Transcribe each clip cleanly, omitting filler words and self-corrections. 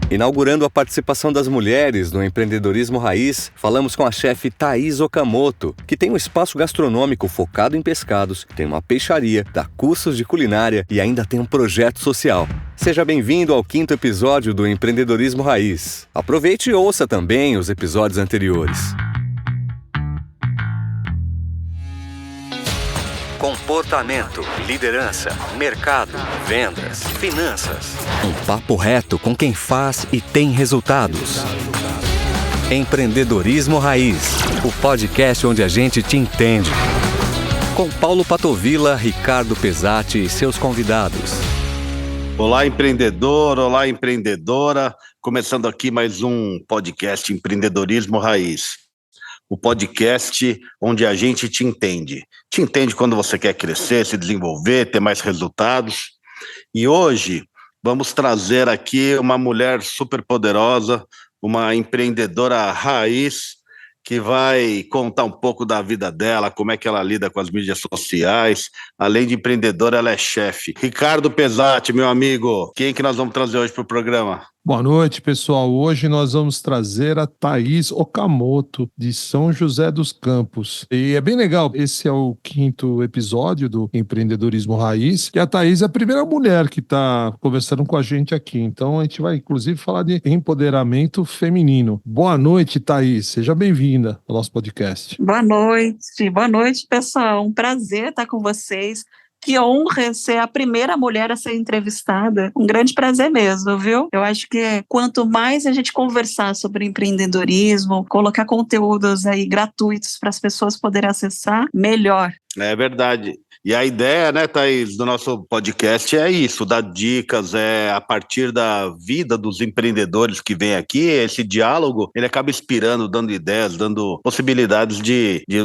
Inaugurando a participação das mulheres no empreendedorismo raiz, falamos com a chefe Thaís Okamoto, que tem um espaço gastronômico focado em pescados, tem uma peixaria, dá cursos de culinária e ainda tem um projeto social. Seja bem-vindo ao 5º episódio do Empreendedorismo Raiz. Aproveite e ouça também os episódios anteriores. Comportamento, liderança, mercado, vendas, finanças. Um papo reto com quem faz e tem resultados. Empreendedorismo Raiz, o podcast onde a gente te entende. Com Paulo Patovilla, Ricardo Pesati e seus convidados. Olá, empreendedor, olá, empreendedora. Começando aqui mais um podcast Empreendedorismo Raiz. O podcast onde a gente te entende. Te entende quando você quer crescer, se desenvolver, ter mais resultados. E hoje vamos trazer aqui uma mulher super poderosa, uma empreendedora raiz, que vai contar um pouco da vida dela, como é que ela lida com as mídias sociais. Além de empreendedora, ela é chefe. Ricardo Pesati, meu amigo, quem que nós vamos trazer hoje para o programa? Boa noite, pessoal. Hoje nós vamos trazer a Thaís Okamoto, de São José dos Campos. E é bem legal, esse é o 5º episódio do Empreendedorismo Raiz, e a Thaís é a primeira mulher que está conversando com a gente aqui. Então a gente vai, inclusive, falar de empoderamento feminino. Boa noite, Thaís. Seja bem-vinda ao nosso podcast. Boa noite, pessoal. Um prazer estar com vocês. Que honra ser a primeira mulher a ser entrevistada. Um grande prazer mesmo, viu? Eu acho que quanto mais a gente conversar sobre empreendedorismo, colocar conteúdos aí gratuitos para as pessoas poderem acessar, melhor. É verdade. E a ideia, né, Thaís, do nosso podcast é isso, dar dicas, a partir da vida dos empreendedores que vêm aqui, esse diálogo, ele acaba inspirando, dando ideias, dando possibilidades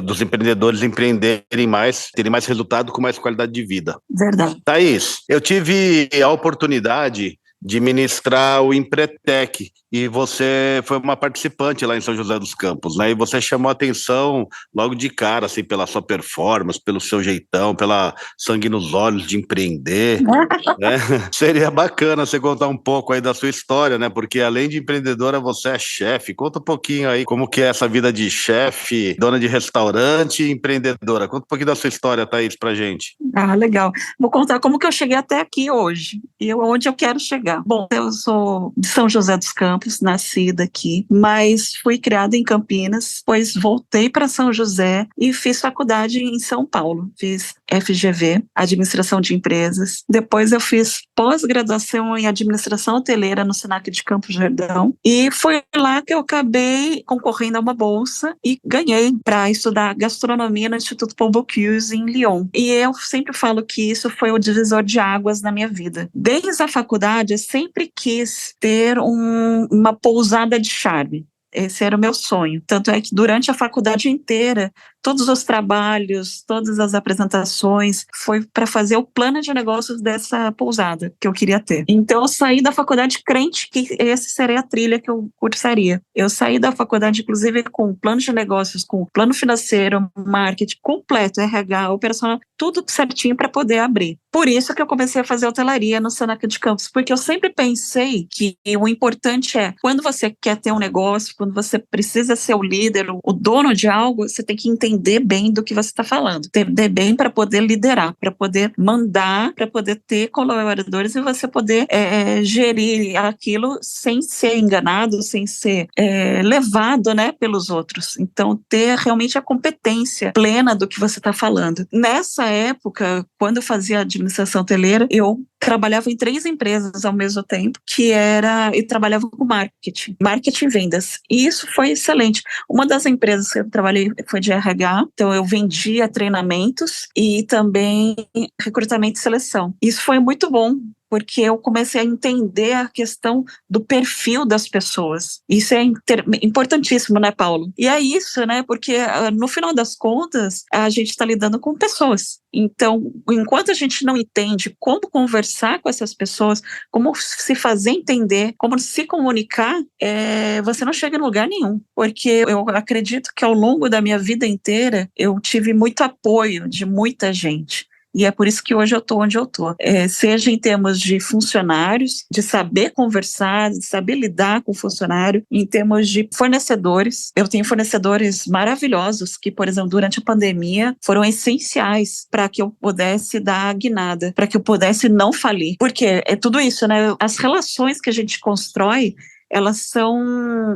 dos empreendedores empreenderem mais, terem mais resultado com mais qualidade de vida. Verdade. Thaís, eu tive a oportunidade de ministrar o Empretec, e você foi uma participante lá em São José dos Campos, né? E você chamou a atenção logo de cara, assim, pela sua performance, pelo seu jeitão, pela sangue nos olhos de empreender, né? Seria bacana você contar um pouco aí da sua história, né? Porque além de empreendedora, você é chefe. Conta um pouquinho aí como que é essa vida de chefe, dona de restaurante e empreendedora. Conta um pouquinho da sua história, Thaís, pra gente. Ah, legal. Vou contar como que eu cheguei até aqui hoje e onde eu quero chegar. Bom, eu sou de São José dos Campos, nascida aqui, mas fui criada em Campinas, depois voltei para São José e fiz faculdade em São Paulo. Fiz FGV, Administração de Empresas. Depois eu fiz pós-graduação em Administração Hoteleira no Senac de Campos do Jordão. E foi lá que eu acabei concorrendo a uma bolsa e ganhei para estudar gastronomia no Instituto Paul Bocuse em Lyon. E eu sempre falo que isso foi o divisor de águas na minha vida. Desde a faculdade, eu sempre quis ter uma pousada de charme. Esse era o meu sonho. Tanto é que durante a faculdade inteira, todos os trabalhos, todas as apresentações, foi para fazer o plano de negócios dessa pousada que eu queria ter. Então, eu saí da faculdade crente que esse seria a trilha que eu cursaria. Eu saí da faculdade, inclusive, com plano de negócios, com plano financeiro, marketing completo, RH, operacional, tudo certinho para poder abrir. Por isso que eu comecei a fazer hotelaria no Senac de Campos, porque eu sempre pensei que o importante é, quando você quer ter um negócio, quando você precisa ser o líder, o dono de algo, você tem que entender bem do que você está falando, entender bem para poder liderar, para poder mandar, para poder ter colaboradores e você poder gerir aquilo sem ser enganado, sem ser levado, né, pelos outros. Então, ter realmente a competência plena do que você está falando. Nessa época, quando eu fazia administração hoteleira, eu trabalhava em 3 empresas ao mesmo tempo, e trabalhava com marketing e vendas. E isso foi excelente. Uma das empresas que eu trabalhei foi de RH, então eu vendia treinamentos e também recrutamento e seleção. Isso foi muito bom, porque eu comecei a entender a questão do perfil das pessoas. Isso é importantíssimo, né, Paulo? E é isso, né, porque no final das contas, a gente está lidando com pessoas. Então, enquanto a gente não entende como conversar com essas pessoas, como se fazer entender, como se comunicar, você não chega em lugar nenhum. Porque eu acredito que ao longo da minha vida inteira, eu tive muito apoio de muita gente. E é por isso que hoje eu estou onde eu estou. Seja em termos de funcionários, de saber conversar, de saber lidar com o funcionário, em termos de fornecedores. Eu tenho fornecedores maravilhosos que, por exemplo, durante a pandemia, foram essenciais para que eu pudesse dar a guinada, para que eu pudesse não falir. Porque é tudo isso, né? As relações que a gente constrói, elas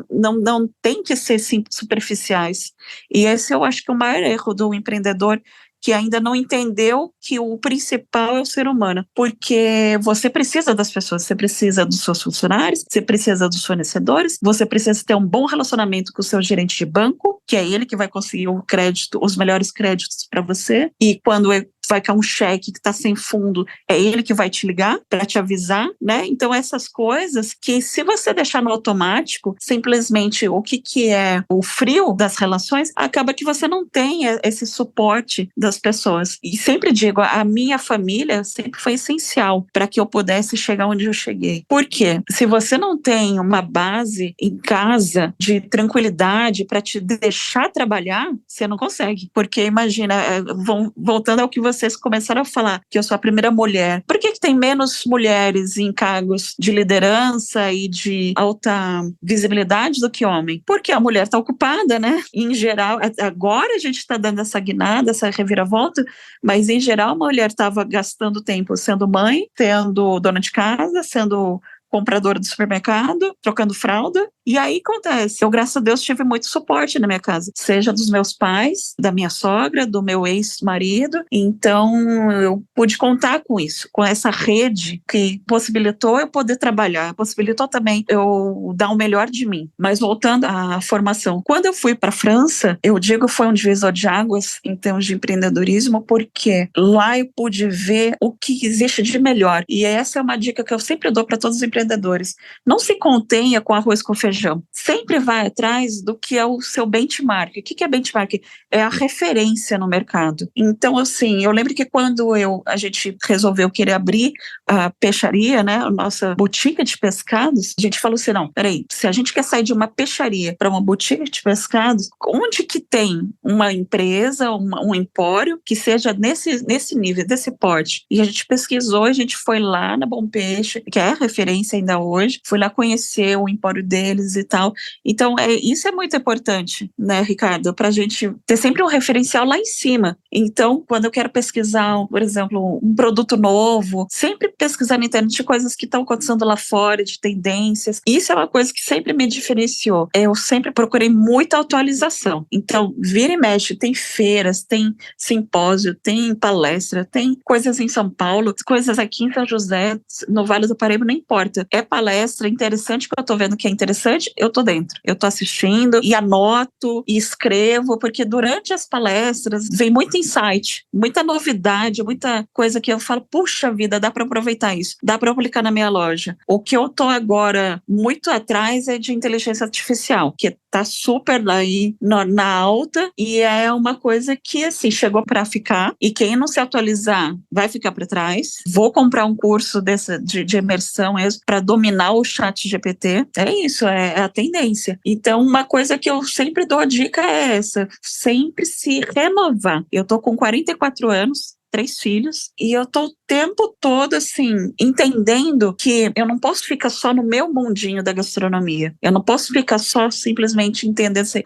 não tem que ser superficiais. E esse eu acho que é o maior erro do empreendedor, que ainda não entendeu que o principal é o ser humano, porque você precisa das pessoas, você precisa dos seus funcionários, você precisa dos fornecedores, você precisa ter um bom relacionamento com o seu gerente de banco, que é ele que vai conseguir o crédito, os melhores créditos para você, e quando vai cair um cheque que está sem fundo, é ele que vai te ligar para te avisar, né? Então essas coisas que, se você deixar no automático, simplesmente o que é o frio das relações, acaba que você não tem esse suporte das pessoas. E sempre digo, a minha família sempre foi essencial para que eu pudesse chegar onde eu cheguei. Por quê? Se você não tem uma base em casa de tranquilidade para te deixar trabalhar, você não consegue. Porque imagina, voltando ao que vocês começaram a falar, que eu sou a primeira mulher. Por que tem menos mulheres em cargos de liderança e de alta visibilidade do que homem? Porque a mulher está ocupada, né? Em geral, agora a gente está dando essa guinada, essa reviravolta, mas em geral a mulher estava gastando tempo sendo mãe, sendo dona de casa, sendo compradora do supermercado, trocando fralda, e aí acontece. Eu, graças a Deus, tive muito suporte na minha casa, seja dos meus pais, da minha sogra, do meu ex-marido, então eu pude contar com isso, com essa rede que possibilitou eu poder trabalhar, possibilitou também eu dar o melhor de mim. Mas voltando à formação, quando eu fui para a França, eu digo foi um divisor de águas em termos de empreendedorismo, porque lá eu pude ver o que existe de melhor, e essa é uma dica que eu sempre dou para todos os empreendedores. Não se contenha com arroz com feijão. Sempre vai atrás do que é o seu benchmark. O que é benchmark? É a referência no mercado. Então, assim, eu lembro que quando a gente resolveu querer abrir a peixaria, né, a nossa boutique de pescados, a gente falou assim, não, peraí, se a gente quer sair de uma peixaria para uma boutique de pescados, onde que tem uma empresa, um empório que seja nesse nível, desse porte? E a gente pesquisou, a gente foi lá na Bom Peixe, que é a referência ainda hoje, fui lá conhecer o empório deles e tal. Então, isso é muito importante, né, Ricardo, para a gente ter sempre um referencial lá em cima. Então, quando eu quero pesquisar, por exemplo, um produto novo, sempre pesquisar na internet de coisas que estão acontecendo lá fora, de tendências. Isso é uma coisa que sempre me diferenciou. Eu sempre procurei muita atualização. Então, vira e mexe, tem feiras, tem simpósio, tem palestra, tem coisas em São Paulo, coisas aqui em São José, no Vale do Paraíba, não importa. É palestra interessante, que eu tô vendo que é interessante, eu tô dentro. Eu tô assistindo e anoto e escrevo, porque durante as palestras vem muito insight, muita novidade, muita coisa que eu falo, puxa vida, dá para aproveitar isso, dá para aplicar na minha loja. O que eu tô agora muito atrás é de inteligência artificial, que tá super aí na alta, e é uma coisa que, assim, chegou para ficar, e quem não se atualizar vai ficar para trás. Vou comprar um curso de imersão para dominar o chat GPT. É isso, é a tendência. Então, uma coisa que eu sempre dou a dica é essa, sempre se renovar. Eu tô com 44 anos, 3 filhos, e eu tô o tempo todo, assim, entendendo que eu não posso ficar só no meu mundinho da gastronomia. Eu não posso ficar só simplesmente entendendo assim,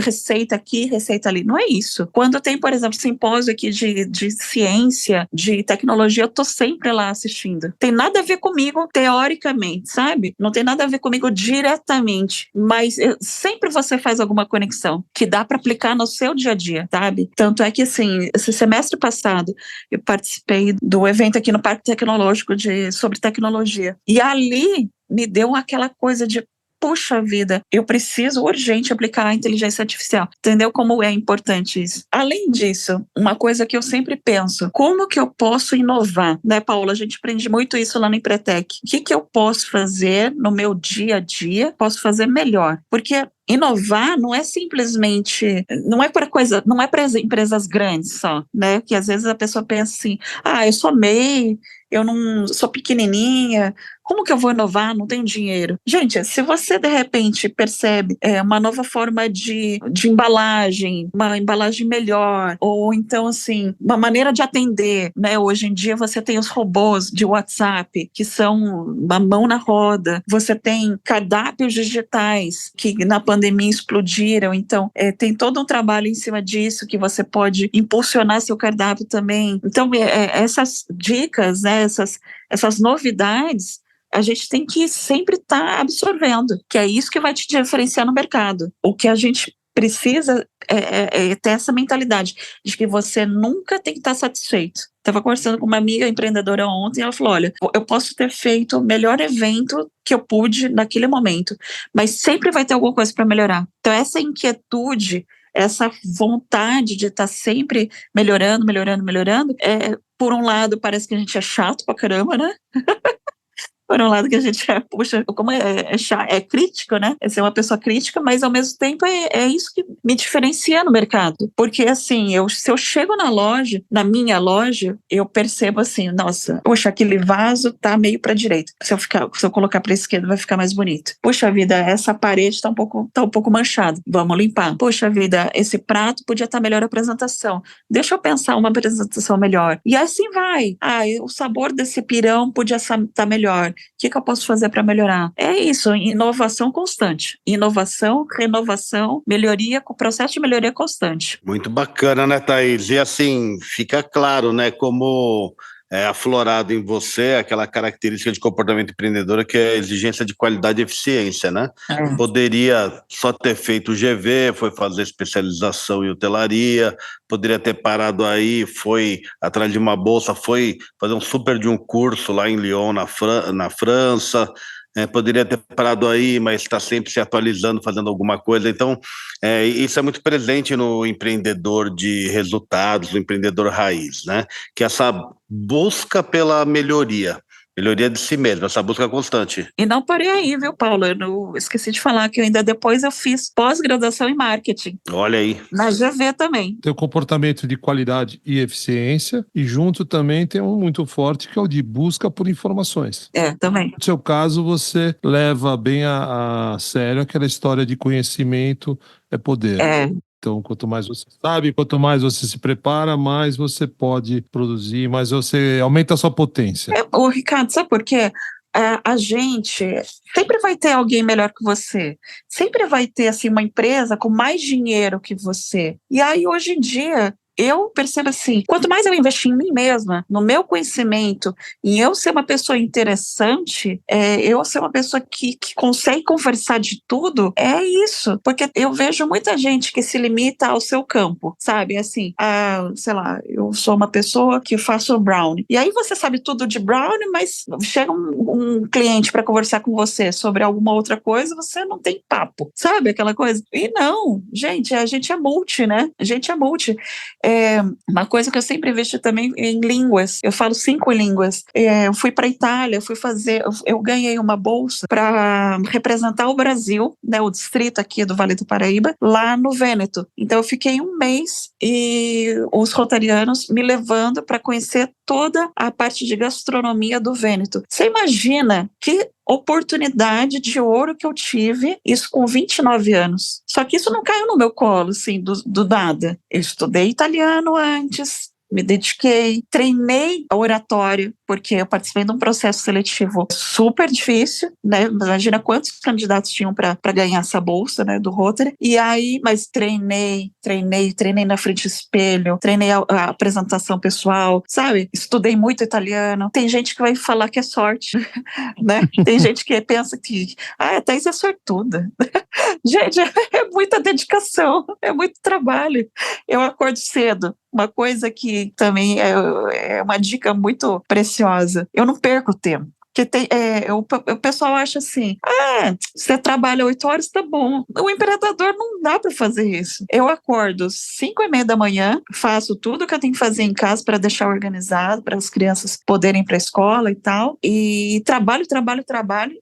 receita aqui, receita ali. Não é isso. Quando tem, por exemplo, simpósio aqui de ciência, de tecnologia, eu tô sempre lá assistindo. Tem nada a ver comigo, teoricamente, sabe? Não tem nada a ver comigo diretamente, mas sempre você faz alguma conexão que dá para aplicar no seu dia a dia, sabe? Tanto é que, assim, esse semestre passado, eu participei do evento aqui no Parque Tecnológico sobre tecnologia. E ali me deu aquela coisa de, puxa vida, eu preciso urgente aplicar a inteligência artificial. Entendeu como é importante isso? Além disso, uma coisa que eu sempre penso, como que eu posso inovar? Né, Paula? A gente aprende muito isso lá no Empretec. O que eu posso fazer no meu dia a dia, posso fazer melhor? Porque inovar não é simplesmente, não é para as empresas grandes só, né? Que às vezes a pessoa pensa assim, eu sou MEI, eu não sou pequenininha, Como que eu vou inovar? Não tenho dinheiro. Gente, se você de repente percebe uma nova forma de embalagem, uma embalagem melhor, ou então assim, uma maneira de atender, né? Hoje em dia você tem os robôs de WhatsApp, que são uma mão na roda, você tem cardápios digitais que na pandemia explodiram, então tem todo um trabalho em cima disso, que você pode impulsionar seu cardápio também. Então, essas dicas, né, essas novidades, a gente tem que sempre estar absorvendo, que é isso que vai te diferenciar no mercado. O que a gente precisa é ter essa mentalidade de que você nunca tem que estar satisfeito. Estava conversando com uma amiga empreendedora ontem, ela falou, olha, eu posso ter feito o melhor evento que eu pude naquele momento, mas sempre vai ter alguma coisa para melhorar. Então, essa inquietude, essa vontade de estar sempre melhorando, por um lado, parece que a gente é chato pra caramba, né? Por um lado que a gente puxa, como é crítico, né? É ser uma pessoa crítica, mas ao mesmo tempo é isso que me diferencia no mercado. Porque assim, se eu chego na minha loja, eu percebo assim, nossa, poxa, aquele vaso tá meio pra direita. Se eu colocar pra esquerda, vai ficar mais bonito. Poxa vida, essa parede tá um pouco manchada. Vamos limpar. Poxa vida, esse prato podia estar melhor a apresentação. Deixa eu pensar uma apresentação melhor. E assim vai. O sabor desse pirão podia estar melhor. O que eu posso fazer para melhorar? É isso, inovação constante. Inovação, renovação, melhoria, processo de melhoria constante. Muito bacana, né, Thaís? E assim, fica claro, né, como é aflorado em você aquela característica de comportamento empreendedor que é a exigência de qualidade e eficiência, né? Poderia só ter feito o GV, foi fazer especialização em hotelaria, poderia ter parado aí, foi atrás de uma bolsa, foi fazer um super de um curso lá em Lyon, na França, poderia ter parado aí, mas está sempre se atualizando, fazendo alguma coisa. Então, isso é muito presente no empreendedor de resultados, no empreendedor raiz, né? Que é essa busca pela melhoria de si mesmo, essa busca constante. E não parei aí, viu, Paulo? Eu esqueci de falar que depois eu fiz pós-graduação em marketing. Olha aí. Na GV também. Tem o comportamento de qualidade e eficiência, e junto também tem um muito forte que é o de busca por informações. Também. No seu caso, você leva bem a sério aquela história de conhecimento é poder. Então, quanto mais você sabe, quanto mais você se prepara, mais você pode produzir, mais você aumenta a sua potência. Ricardo, sabe por quê? A gente sempre vai ter alguém melhor que você. Sempre vai ter assim, uma empresa com mais dinheiro que você. E aí, hoje em dia, eu percebo assim, quanto mais eu investir em mim mesma, no meu conhecimento, em eu ser uma pessoa interessante, eu ser uma pessoa que consegue conversar de tudo, é isso. Porque eu vejo muita gente que se limita ao seu campo, sabe? Assim, sei lá, eu sou uma pessoa que faço brownie. E aí você sabe tudo de brownie, mas chega um cliente para conversar com você sobre alguma outra coisa, você não tem papo, sabe? Aquela coisa. E não, gente, a gente é multi, né? A gente é multi. Uma coisa que eu sempre investi também em línguas, eu falo 5 línguas. Eu fui para a Itália, eu ganhei uma bolsa para representar o Brasil, né, o distrito aqui do Vale do Paraíba, lá no Vêneto. Então eu fiquei um mês e os rotarianos me levando para conhecer toda a parte de gastronomia do Vêneto. Você imagina que oportunidade de ouro que eu tive, isso com 29 anos. Só que isso não caiu no meu colo, assim, do nada. Eu estudei italiano antes, me dediquei, treinei a oratória, porque eu participei de um processo seletivo super difícil, né? Imagina quantos candidatos tinham para ganhar essa bolsa, né, do Rotary. E aí, mas treinei na frente do espelho, treinei a apresentação pessoal, sabe? Estudei muito italiano. Tem gente que vai falar que é sorte, né? Tem gente que pensa que a Thaís é sortuda. Gente, é muita dedicação, é muito trabalho. Eu acordo cedo. Uma coisa que também é uma dica muito preciosa. Eu não perco tempo. Porque o pessoal acha assim, você trabalha 8 horas, tá bom. O empreendedor não dá para fazer isso. Eu acordo 5:30 da manhã, faço tudo que eu tenho que fazer em casa para deixar organizado, para as crianças poderem ir para a escola e tal, e trabalho.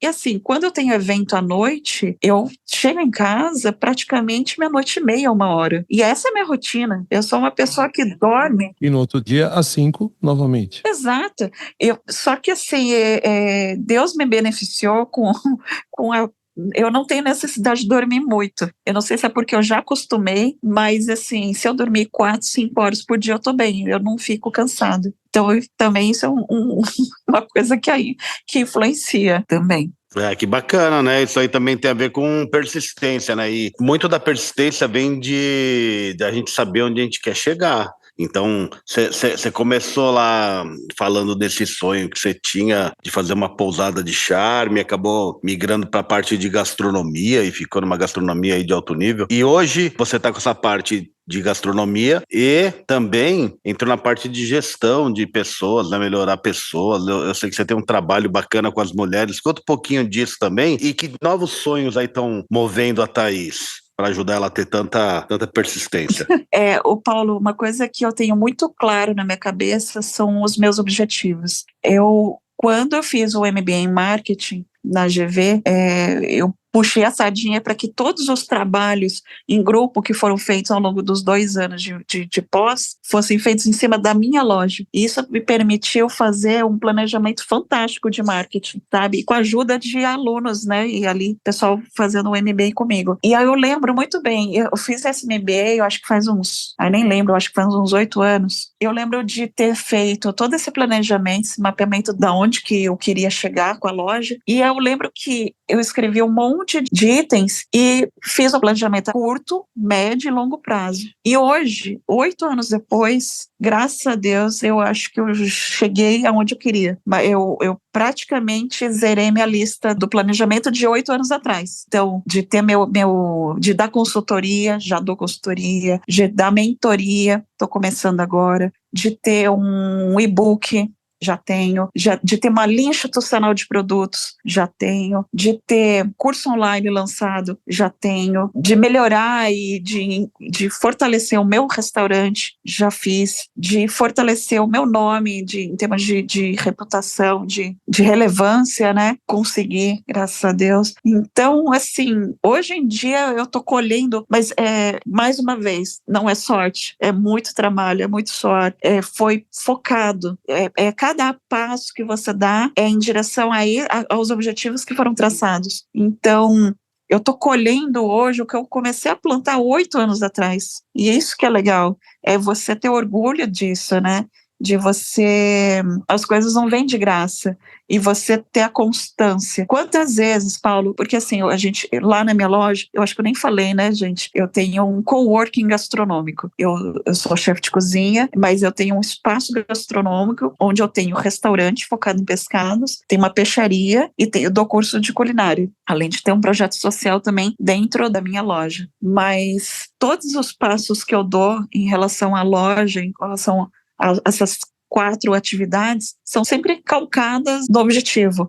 E assim, quando eu tenho evento à noite, eu chego em casa praticamente 00:30, 1h. E essa é a minha rotina. Eu sou uma pessoa que dorme. E no outro dia, às 5, novamente. Exato. Só que assim, Deus me beneficiou com eu não tenho necessidade de dormir muito. Eu não sei se é porque eu já acostumei, mas assim, se eu dormir 4, 5 horas por dia, eu tô bem, eu não fico cansado. Então, também isso é uma coisa que influencia também. Que bacana, né? Isso aí também tem a ver com persistência, né? E muito da persistência vem de a gente saber onde a gente quer chegar. Então, você começou lá falando desse sonho que você tinha de fazer uma pousada de charme, acabou migrando para a parte de gastronomia e ficou numa gastronomia aí de alto nível. E hoje você está com essa parte de gastronomia e também entrou na parte de gestão de pessoas, né, melhorar pessoas. Eu sei que você tem um trabalho bacana com as mulheres. Conta um pouquinho disso também e que novos sonhos aí estão movendo a Thaís para ajudar ela a ter tanta persistência. O Paulo, uma coisa que eu tenho muito claro na minha cabeça são os meus objetivos. Quando eu fiz o MBA em Marketing na GV, eu puxei a sardinha para que todos os trabalhos em grupo que foram feitos ao longo dos 2 anos de pós fossem feitos em cima da minha loja. E isso me permitiu fazer um planejamento fantástico de marketing, sabe? E com a ajuda de alunos, né? E ali, pessoal fazendo o MBA comigo. E aí eu lembro muito bem, eu fiz esse MBA, eu acho que faz nem lembro, acho que faz uns 8 anos. Eu lembro de ter feito todo esse planejamento, esse mapeamento da onde que eu queria chegar com a loja. E eu lembro que eu escrevi um monte de itens e fiz um planejamento a curto, médio e longo prazo. E hoje, 8 anos depois, graças a Deus, eu acho que eu cheguei aonde eu queria. Eu praticamente zerei minha lista do planejamento de 8 anos atrás. Então, de ter de dar consultoria, já dou consultoria, de dar mentoria, estou começando agora, de ter um e-book, já tenho, de ter uma linha institucional de produtos, já tenho, de ter curso online lançado, já tenho, de melhorar e de fortalecer o meu restaurante, já fiz, de fortalecer o meu nome em termos de reputação, de relevância, né? Consegui, graças a Deus. Então, assim, hoje em dia eu tô colhendo, mas mais uma vez, não é sorte, é muito trabalho, é muito sorte, foi focado, cada passo que você dá é em direção aos objetivos que foram traçados. Então, eu estou colhendo hoje o que eu comecei a plantar 8 anos atrás. E isso que é legal, é você ter orgulho disso, né? De você... As coisas não vêm de graça. E você ter a constância. Quantas vezes, Paulo, porque assim, lá na minha loja, eu acho que eu nem falei, né, gente? Eu tenho um coworking gastronômico. Eu sou chefe de cozinha, mas eu tenho um espaço gastronômico onde eu tenho um restaurante focado em pescados, tenho uma peixaria e eu dou curso de culinária. Além de ter um projeto social também dentro da minha loja. Mas todos os passos que eu dou em relação à loja, em relação a essas 4 atividades, são sempre calcadas no objetivo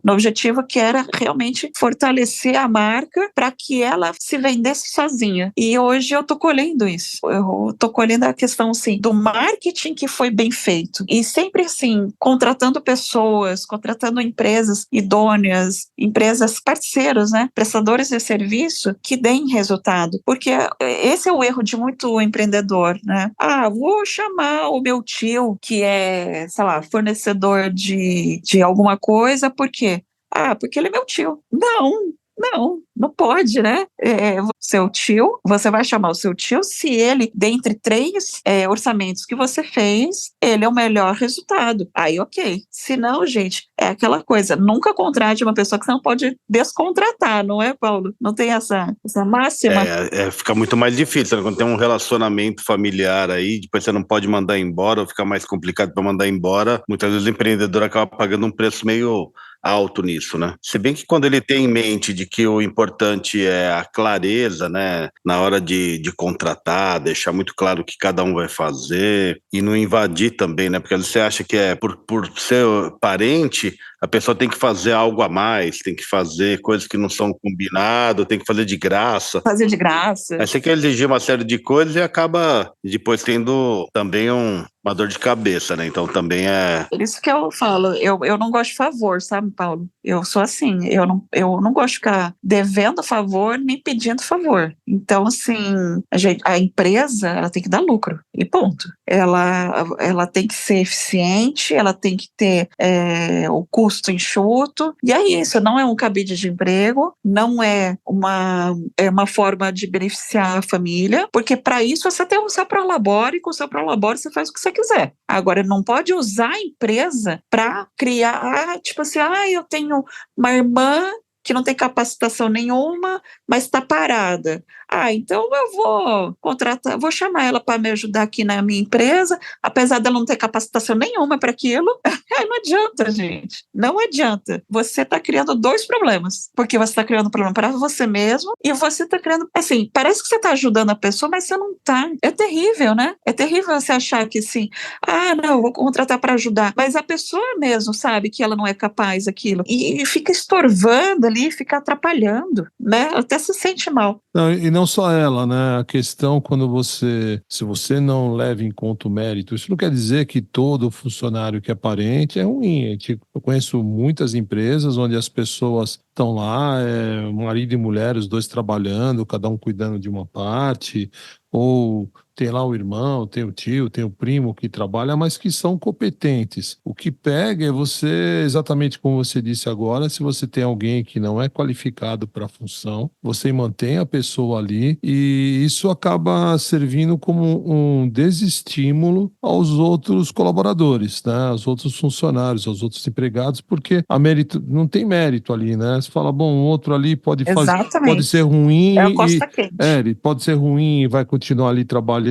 que era realmente fortalecer a marca para que ela se vendesse sozinha. E hoje eu estou colhendo isso. Eu estou colhendo a questão, assim, do marketing que foi bem feito. E sempre, assim, contratando pessoas, contratando empresas idôneas, empresas parceiras, né? Prestadores de serviço que deem resultado. Porque esse é o erro de muito empreendedor, né? Vou chamar o meu tio, que é, sei lá, fornecedor de alguma coisa, por quê? Porque ele é meu tio. Não pode, né? Seu tio, você vai chamar o seu tio se ele, dentre 3 orçamentos que você fez, ele é o melhor resultado. Aí, ok. Se não, gente, é aquela coisa, nunca contrate uma pessoa que você não pode descontratar, não é, Paulo? Não tem essa máxima? Fica muito mais difícil, né? Quando tem um relacionamento familiar aí, depois você não pode mandar embora, ou fica mais complicado para mandar embora, muitas vezes o empreendedor acaba pagando um preço meio alto nisso, né? Se bem que quando ele tem em mente de que o importante é a clareza, né, na hora de contratar, deixar muito claro o que cada um vai fazer e não invadir também, né? Porque às vezes você acha que por ser parente, a pessoa tem que fazer algo a mais, tem que fazer coisas que não são combinadas, tem que fazer de graça. Fazer de graça. Aí você quer exigir uma série de coisas e acaba depois tendo também uma dor de cabeça, né? Então também é... Por isso que eu falo, eu não gosto de favor, sabe, Paulo? Eu sou assim, eu não gosto de ficar devendo favor nem pedindo favor. Então, assim, a empresa, ela tem que dar lucro, e ponto. ela tem que ser eficiente, ela tem que ter o custo enxuto, e é isso, não é um cabide de emprego, não é uma forma de beneficiar a família, porque para isso você tem o seu prolabore, e com o seu prolabore você faz o que você quiser. Agora, não pode usar a empresa para criar, tipo assim, eu tenho uma irmã que não tem capacitação nenhuma, mas está parada. Então eu vou contratar, vou chamar ela para me ajudar aqui na minha empresa, apesar dela não ter capacitação nenhuma para aquilo. Não adianta, gente. Não adianta. Você está criando dois problemas, porque você está criando um problema para você mesmo e você está criando, assim, parece que você está ajudando a pessoa, mas você não está. É terrível, né? É terrível você achar que assim, não, eu vou contratar para ajudar, mas a pessoa mesmo sabe que ela não é capaz daquilo e fica estorvando ali, fica atrapalhando, né? Até se sente mal. Não, e não só ela, né? A questão se você não leva em conta o mérito, isso não quer dizer que todo funcionário que é parente é ruim. Eu conheço muitas empresas onde as pessoas estão lá, marido e mulher, os dois trabalhando, cada um cuidando de uma parte, ou tem lá o irmão, tem o tio, tem o primo que trabalha, mas que são competentes. O que pega é você, exatamente como você disse agora, se você tem alguém que não é qualificado para a função, você mantém a pessoa ali e isso acaba servindo como um desestímulo aos outros colaboradores, né? Aos outros funcionários, aos outros empregados, porque não tem mérito ali, né? Você fala, bom, o outro ali pode Exatamente. ser ruim É a costa quente. ele pode ser ruim e vai continuar ali trabalhando,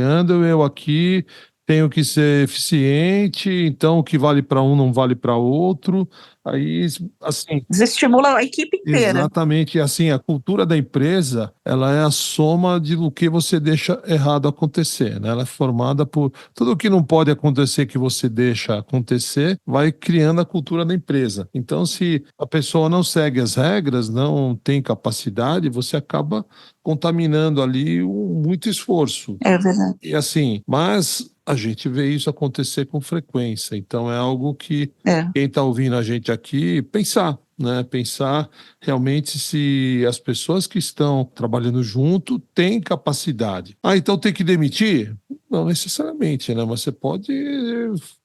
eu aqui tenho que ser eficiente, então o que vale para um não vale para outro. Aí, assim, desestimula a equipe inteira. exatamente, assim, a cultura da empresa, ela é a soma do que você deixa errado acontecer, né? Ela é formada por tudo que não pode acontecer que você deixa acontecer, vai criando a cultura da empresa. Então, se a pessoa não segue as regras, não tem capacidade, você acaba contaminando ali muito esforço. É verdade. E assim, mas a gente vê isso acontecer com frequência. Então é algo que quem está ouvindo a gente aqui pensar, né? Pensar realmente se as pessoas que estão trabalhando junto têm capacidade. Então tem que demitir? Não necessariamente, né? Mas você pode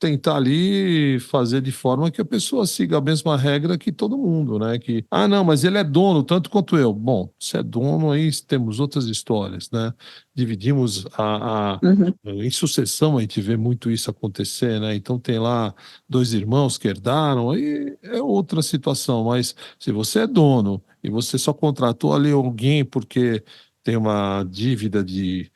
tentar ali fazer de forma que a pessoa siga a mesma regra que todo mundo, né? Que, não, mas ele é dono tanto quanto eu. Bom, se é dono, aí temos outras histórias, né? Dividimos em sucessão, a gente vê muito isso acontecer, né? Então tem lá 2 irmãos que herdaram, aí é outra situação, mas se você é dono e você só contratou ali alguém porque tem uma dívida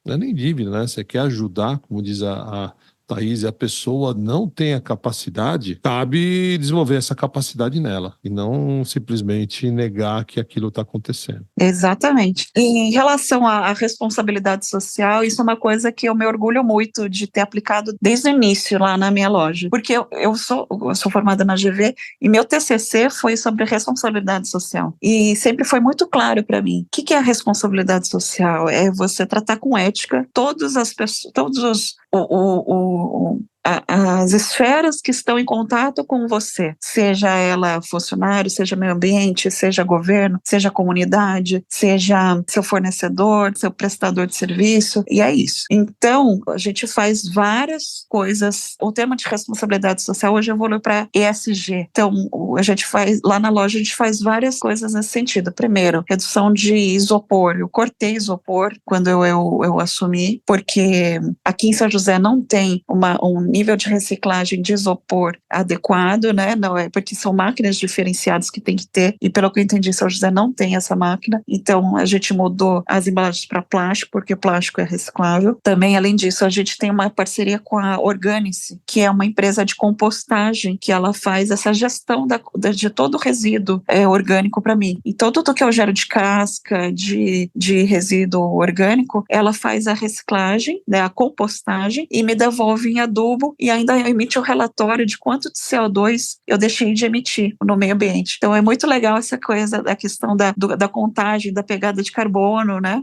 não é nem dívida, né? Você quer ajudar, como diz a Thaís, e a pessoa não tem a capacidade, cabe desenvolver essa capacidade nela e não simplesmente negar que aquilo está acontecendo. Exatamente. E em relação à responsabilidade social, isso é uma coisa que eu me orgulho muito de ter aplicado desde o início lá na minha loja, porque eu sou formada na GV e meu TCC foi sobre responsabilidade social e sempre foi muito claro para mim. O que é a responsabilidade social? É você tratar com ética todas as pessoas, as esferas que estão em contato com você, seja ela funcionário, seja meio ambiente, seja governo, seja comunidade, seja seu fornecedor, seu prestador de serviço, e é isso. Então, a gente faz várias coisas. O termo de responsabilidade social hoje evoluiu para ESG. Então, a gente faz, lá na loja, a gente faz várias coisas nesse sentido. Primeiro, redução de isopor. Eu cortei isopor quando eu assumi, porque aqui em São José não tem um nível de reciclagem de isopor adequado, né? Não é, porque são máquinas diferenciadas que tem que ter, e pelo que eu entendi, São José não tem essa máquina, então a gente mudou as embalagens para plástico, porque plástico é reciclável. Também, além disso, a gente tem uma parceria com a Organice, que é uma empresa de compostagem, que ela faz essa gestão de todo o resíduo orgânico para mim. E todo o que eu gero de casca, de resíduo orgânico, ela faz a reciclagem, né, a compostagem, e me devolve em adubo como e ainda emite um relatório de quanto de CO2 eu deixei de emitir no meio ambiente. Então é muito legal essa coisa da questão da contagem, da pegada de carbono, né?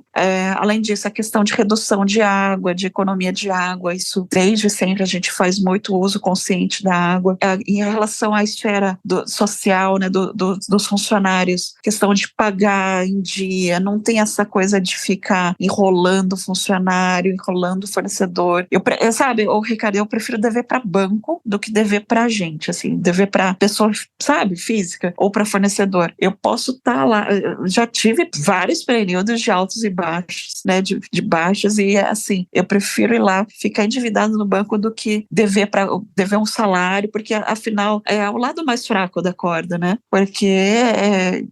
Além disso, a questão de redução de água, de economia de água, isso desde sempre a gente faz muito uso consciente da água. Em relação à esfera social, né, dos funcionários, questão de pagar em dia, não tem essa coisa de ficar enrolando funcionário, enrolando fornecedor. Sabe, Ricardo, eu prefiro dever para banco do que dever para gente, assim, dever para pessoa, sabe, física, ou para fornecedor. Eu posso estar lá, já tive vários períodos de altos e baixos, né, de baixos, e assim, eu prefiro ir lá, ficar endividado no banco do que dever um salário, porque afinal é o lado mais fraco da corda, né, porque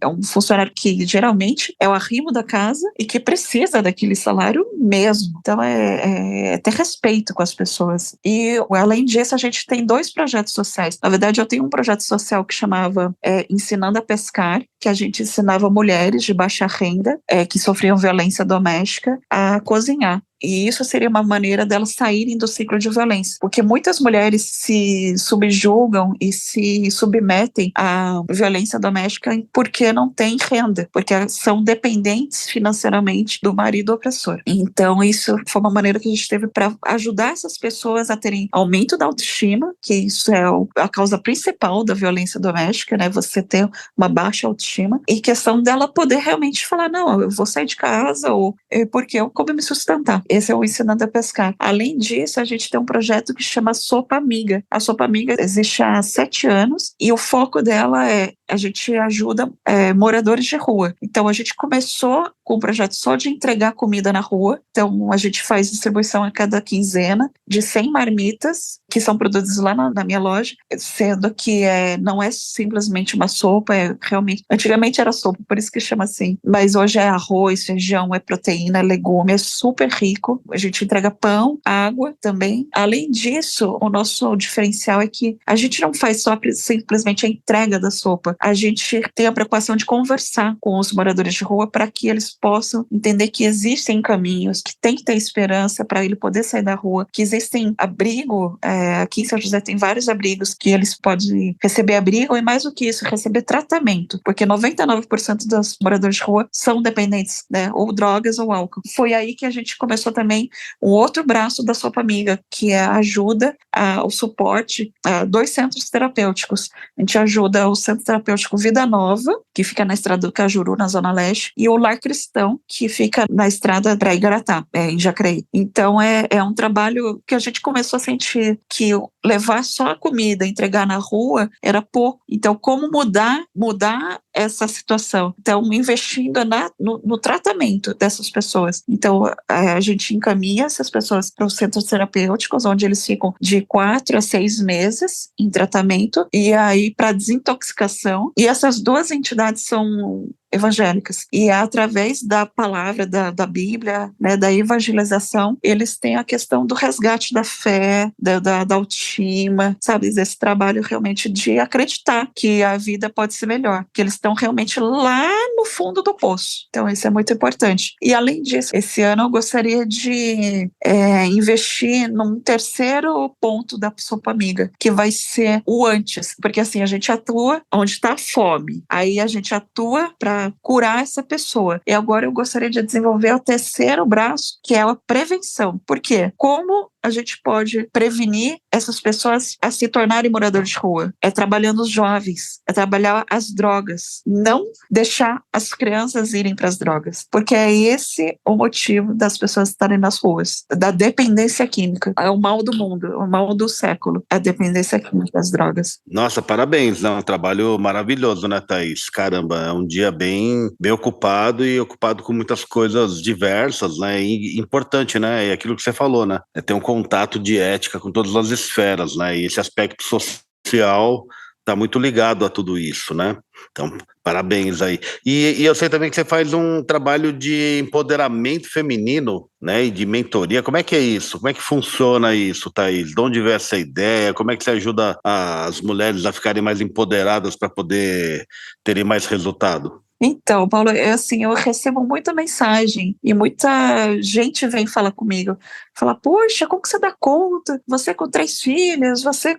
é um funcionário que geralmente é o arrimo da casa e que precisa daquele salário mesmo. Então é ter respeito com as pessoas. E além disso, a gente tem 2 projetos sociais. Na verdade, eu tenho um projeto social que chamava Ensinando a Pescar, que a gente ensinava mulheres de baixa renda que sofriam violência doméstica a cozinhar. E isso seria uma maneira delas saírem do ciclo de violência, porque muitas mulheres se subjugam e se submetem à violência doméstica porque não têm renda, porque são dependentes financeiramente do marido opressor. Então isso foi uma maneira que a gente teve para ajudar essas pessoas a terem aumento da autoestima, que isso é a causa principal da violência doméstica, né? Você ter uma baixa autoestima, e questão dela poder realmente falar, não, eu vou sair de casa, ou porque eu como me sustentar. Esse é o Ensinando a Pescar. Além disso, a gente tem um projeto que chama Sopa Amiga. A Sopa Amiga existe há 7 anos e o foco dela a gente ajuda moradores de rua. Então, a gente começou com um projeto só de entregar comida na rua. Então, a gente faz distribuição a cada quinzena de 100 marmitas que são produzidas lá na minha loja, sendo que não é simplesmente uma sopa, realmente... Antigamente era sopa, por isso que chama assim. Mas hoje é arroz, feijão, é proteína, é legume, é super rico. A gente entrega pão, água também. Além disso, o nosso diferencial é que a gente não faz só simplesmente a entrega da sopa. A gente tem a preocupação de conversar com os moradores de rua para que eles possam entender que existem caminhos, que tem que ter esperança para ele poder sair da rua, que existem abrigo. Aqui em São José tem vários abrigos que eles podem receber abrigo e, mais do que isso, receber tratamento, porque 99% dos moradores de rua são dependentes, né, ou drogas ou álcool. Foi aí que a gente começou também um outro braço da Sopa Amiga, que é a ajuda, o suporte a 2 centros terapêuticos. A gente ajuda o Centro Terapêutico Vida Nova, que fica na estrada do Cajuru, na Zona Leste, e o Lar Cristão, que fica na estrada para Igaratá, em Jacareí. Então é um trabalho que a gente começou a sentir que levar só a comida, entregar na rua, era pouco. Então, como mudar essa situação? Então, investindo no tratamento dessas pessoas. Então, a gente encaminha essas pessoas para os centros terapêuticos, onde eles ficam de 4 a 6 meses em tratamento, e aí para desintoxicação. E essas 2 entidades são evangélicas, e através da palavra da Bíblia, né, da evangelização, eles têm a questão do resgate da fé, da autoestima, sabe, desse trabalho realmente de acreditar que a vida pode ser melhor, que eles estão realmente lá no fundo do poço. Então isso é muito importante. E além disso, esse ano eu gostaria de investir num terceiro ponto da Sopa Amiga, que vai ser o antes, porque assim, a gente atua onde está a fome, aí a gente atua para curar essa pessoa. E agora eu gostaria de desenvolver o terceiro braço, que é a prevenção. Por quê? Como a gente pode prevenir essas pessoas a se tornarem moradores de rua? É trabalhando os jovens, é trabalhar as drogas, não deixar as crianças irem para as drogas, porque é esse o motivo das pessoas estarem nas ruas, da dependência química. É o mal do mundo, o mal do século, a dependência química das drogas. Nossa, parabéns, é um trabalho maravilhoso, né, Thaís? Caramba, é um dia bem ocupado e ocupado com muitas coisas diversas, né, e importante, né, é aquilo que você falou, né, é ter um contato de ética com todas as esferas, né, e esse aspecto social está muito ligado a tudo isso, né, então parabéns aí. E eu sei também que você faz um trabalho de empoderamento feminino, né, e de mentoria. Como é que é isso? Como é que funciona isso, Thaís? De onde veio essa ideia? Como é que você ajuda as mulheres a ficarem mais empoderadas para poder terem mais resultado? Então, Paulo, assim, eu recebo muita mensagem e muita gente vem falar comigo, fala, poxa, como que você dá conta? Você com 3 filhos, você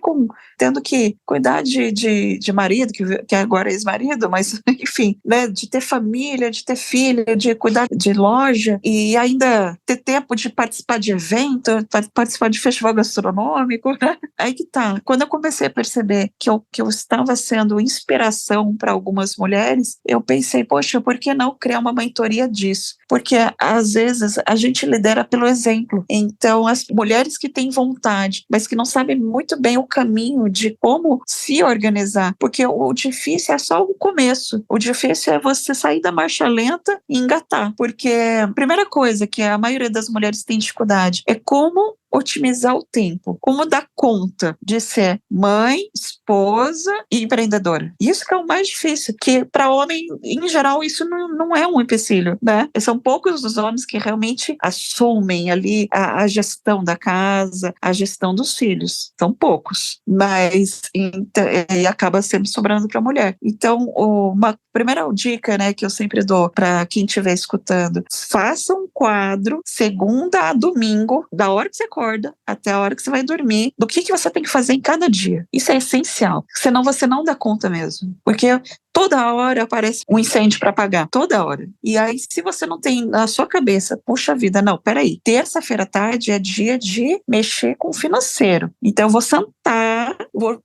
tendo que cuidar de marido, que agora é ex-marido, mas enfim, né, de ter família, de ter filha, de cuidar de loja e ainda ter tempo de participar de evento, participar de festival gastronômico, né? Aí que tá. Quando eu comecei a perceber que eu estava sendo inspiração para algumas mulheres, eu pensei, poxa, por que não criar uma mentoria disso? Porque às vezes a gente lidera pelo exemplo. Então, as mulheres que têm vontade, mas que não sabem muito bem o caminho de como se organizar, porque o difícil é só o começo. O difícil é você sair da marcha lenta e engatar, porque a primeira coisa que a maioria das mulheres tem dificuldade é como otimizar o tempo, como dar conta de ser mãe, esposa e empreendedora. Isso que é o mais difícil, que para homem, em geral, isso não é um empecilho, né? São poucos os homens que realmente assumem ali a gestão da casa, a gestão dos filhos. São poucos, mas e acaba sempre sobrando para a mulher. Então, uma primeira dica, né, que eu sempre dou para quem estiver escutando, faça um quadro segunda a domingo, da hora que você acorda até a hora que você vai dormir, do que você tem que fazer em cada dia. Isso é essencial, senão você não dá conta mesmo, porque toda hora aparece um incêndio para apagar, toda hora. E aí, se você não tem na sua cabeça, puxa vida, não, peraí, terça-feira à tarde é dia de mexer com o financeiro. Então, eu vou sentar,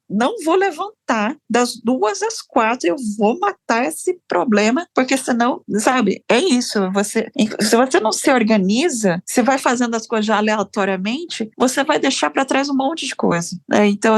não vou levantar das 2 às 4, eu vou matar esse problema, porque senão, sabe, é isso, se você não se organiza, você vai fazendo as coisas aleatoriamente, você vai deixar para trás um monte de coisa. Né? Então,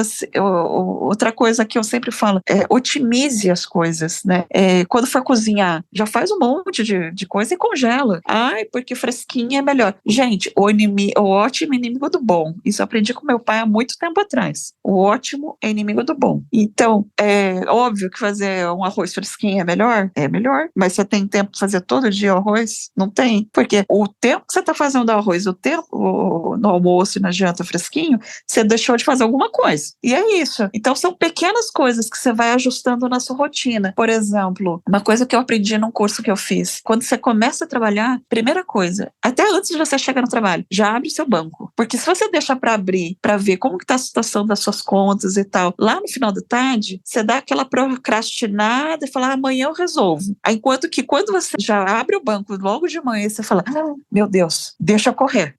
outra coisa que eu sempre falo é otimize as coisas, né? Quando for cozinhar, já faz um monte de coisa e congela. Ai, porque fresquinha é melhor. Gente, o ótimo é inimigo do bom. Isso eu aprendi com meu pai há muito tempo atrás. O ótimo é inimigo do bom. Então, é óbvio que fazer um arroz fresquinho é melhor, mas você tem tempo para fazer todo dia arroz? Não tem. Porque o tempo que você está fazendo arroz, o tempo no almoço e na janta fresquinho, você deixou de fazer alguma coisa. E é isso. Então, são pequenas coisas que você vai ajustando na sua rotina. Por exemplo, uma coisa que eu aprendi num curso que eu fiz, quando você começa a trabalhar, primeira coisa, até antes de você chegar no trabalho, já abre o seu banco. Porque se você deixar para abrir, para ver como que está a situação das suas contas e tal, lá no final da tarde, você dá aquela procrastinada e fala, amanhã eu resolvo. Enquanto que quando você já abre o banco logo de manhã, você fala, meu Deus, deixa eu correr,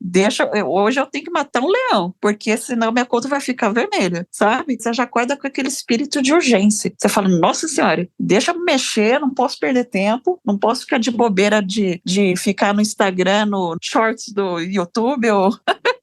hoje eu tenho que matar um leão, porque senão minha conta vai ficar vermelha, sabe? Você já acorda com aquele espírito de urgência. Você fala, nossa senhora, deixa eu mexer, não posso perder tempo, não posso ficar de bobeira de ficar no Instagram, no shorts do YouTube, ou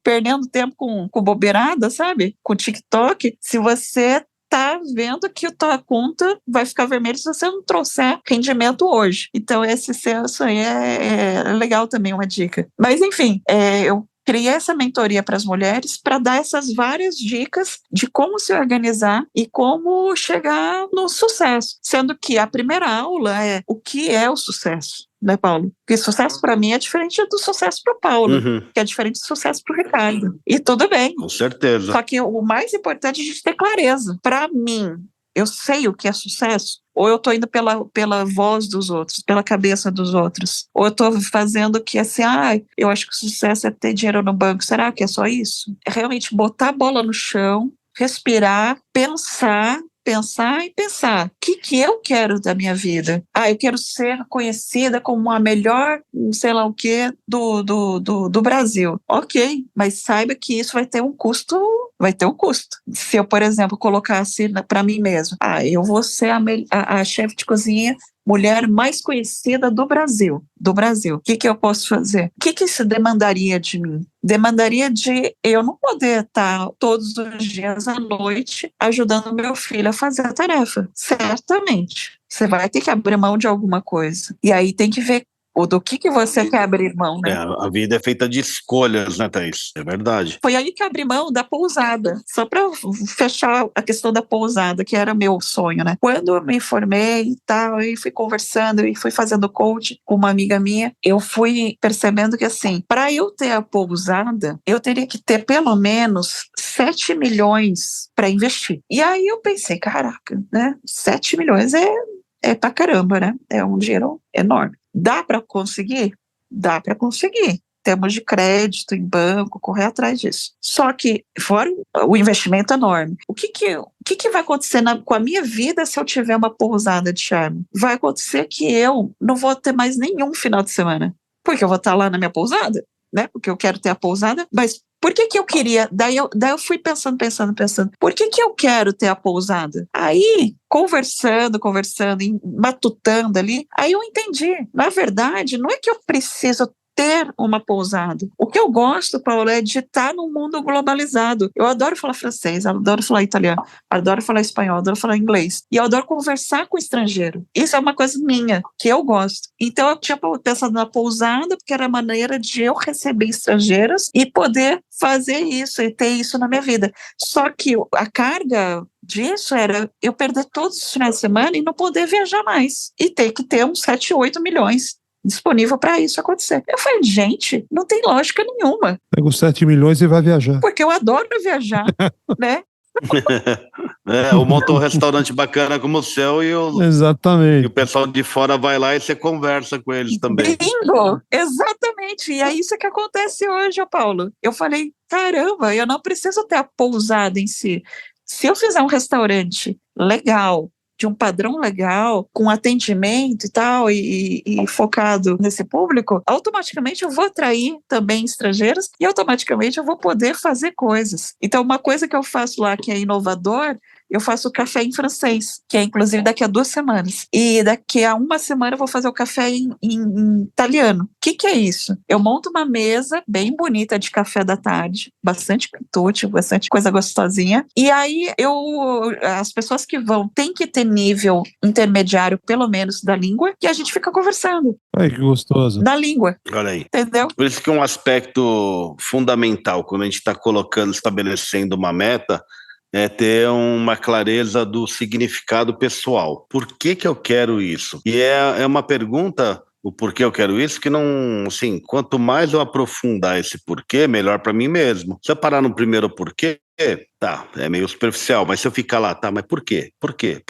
perdendo tempo com bobeirada, sabe? Com TikTok. Se você tá vendo que a tua conta vai ficar vermelha se você não trouxer rendimento hoje. Então, esse senso aí é legal também, uma dica. Mas, enfim, eu criei essa mentoria para as mulheres para dar essas várias dicas de como se organizar e como chegar no sucesso. Sendo que a primeira aula é o que é o sucesso. Né, Paulo? Porque sucesso para mim é diferente do sucesso para o Paulo, que é diferente do sucesso para o Ricardo. E tudo bem. Com certeza. Só que o mais importante é a gente ter clareza. Para mim, eu sei o que é sucesso, ou eu estou indo pela voz dos outros, pela cabeça dos outros, ou eu estou fazendo que assim, eu acho que o sucesso é ter dinheiro no banco. Será que é só isso? É realmente botar a bola no chão, respirar, pensar e pensar, o que eu quero da minha vida? Eu quero ser conhecida como a melhor, sei lá o que, do Brasil. Ok, mas saiba que isso vai ter um custo. Se eu, por exemplo, colocasse para mim mesmo, eu vou ser a chefe de cozinha mulher mais conhecida do Brasil. O que eu posso fazer? O que isso demandaria de mim? Demandaria de eu não poder estar todos os dias à noite ajudando meu filho a fazer a tarefa. Certamente. Você vai ter que abrir mão de alguma coisa. E aí tem que ver do que você quer abrir mão, né? A vida é feita de escolhas, né, Thaís? É verdade. Foi aí que eu abri mão da pousada, só para fechar a questão da pousada, que era meu sonho, né? Quando eu me formei e tal, e fui conversando e fui fazendo coach com uma amiga minha, eu fui percebendo que, assim, para eu ter a pousada, eu teria que ter pelo menos 7 milhões para investir. E aí eu pensei, caraca, né? 7 milhões é é pra caramba, né? É um dinheiro enorme. Dá para conseguir? Dá para conseguir. Temos de crédito em banco, correr atrás disso. Só que, fora o investimento enorme, o que vai acontecer com a minha vida se eu tiver uma pousada de charme? Vai acontecer que eu não vou ter mais nenhum final de semana. Porque eu vou estar lá na minha pousada, né? Porque eu quero ter a pousada, mas por que eu queria? Daí eu fui pensando, por que eu quero ter a pousada? Aí, conversando, matutando ali, aí eu entendi. Na verdade, não é que eu preciso ter uma pousada. O que eu gosto, Paulo, é de estar num mundo globalizado. Eu adoro falar francês, adoro falar italiano, adoro falar espanhol, adoro falar inglês. E eu adoro conversar com estrangeiro. Isso é uma coisa minha, que eu gosto. Então eu tinha pensado na pousada, porque era a maneira de eu receber estrangeiros e poder fazer isso e ter isso na minha vida. Só que a carga disso era eu perder todos os finais de semana e não poder viajar mais. E ter que ter uns 7, 8 milhões disponível para isso acontecer. Eu falei, gente, não tem lógica nenhuma. Pega os 7 milhões e vai viajar. Porque eu adoro viajar, né? Ou monta um restaurante bacana como o seu Exatamente. E o pessoal de fora vai lá e você conversa com eles também. Bingo! Exatamente. E é isso que acontece hoje, Paulo. Eu falei, caramba, eu não preciso ter a pousada em si. Se eu fizer um restaurante legal, de um padrão legal, com atendimento e tal, e focado nesse público, automaticamente eu vou atrair também estrangeiros e automaticamente eu vou poder fazer coisas. Então, uma coisa que eu faço lá que é inovador, eu faço o café em francês, que é inclusive daqui a 2 semanas. E daqui a 1 semana eu vou fazer o café em italiano. O que é isso? Eu monto uma mesa bem bonita de café da tarde, bastante quitute, bastante coisa gostosinha. E aí as pessoas que vão têm que ter nível intermediário, pelo menos, da língua, e a gente fica conversando. Ai, que gostoso. Da língua. Olha aí. Entendeu? Por isso que um aspecto fundamental, quando a gente está estabelecendo uma meta, é ter uma clareza do significado pessoal. Por que eu quero isso? E é uma pergunta, o porquê eu quero isso, que não, assim, quanto mais eu aprofundar esse porquê, melhor para mim mesmo. Se eu parar no primeiro porquê, tá, é meio superficial, mas se eu ficar lá, tá, mas por quê? Por quê?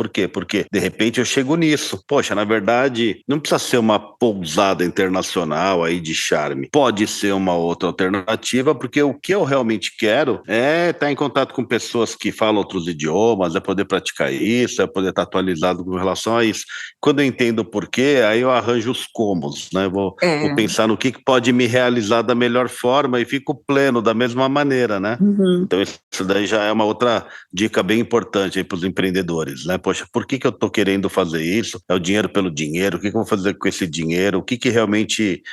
De repente eu chego nisso. Poxa, na verdade, não precisa ser uma pousada internacional aí de charme. Pode ser uma outra alternativa, porque o que eu realmente quero é estar em contato com pessoas que falam outros idiomas, é poder praticar isso, é poder estar atualizado com relação a isso. Quando eu entendo o porquê, aí eu arranjo os comos, né? Vou pensar no que pode me realizar da melhor forma e fico pleno da mesma maneira, né? Uhum. Então, isso daí já é uma outra dica bem importante aí para os empreendedores, né? Poxa, por que eu estou querendo fazer isso? É o dinheiro pelo dinheiro? O que eu vou fazer com esse dinheiro? O que realmente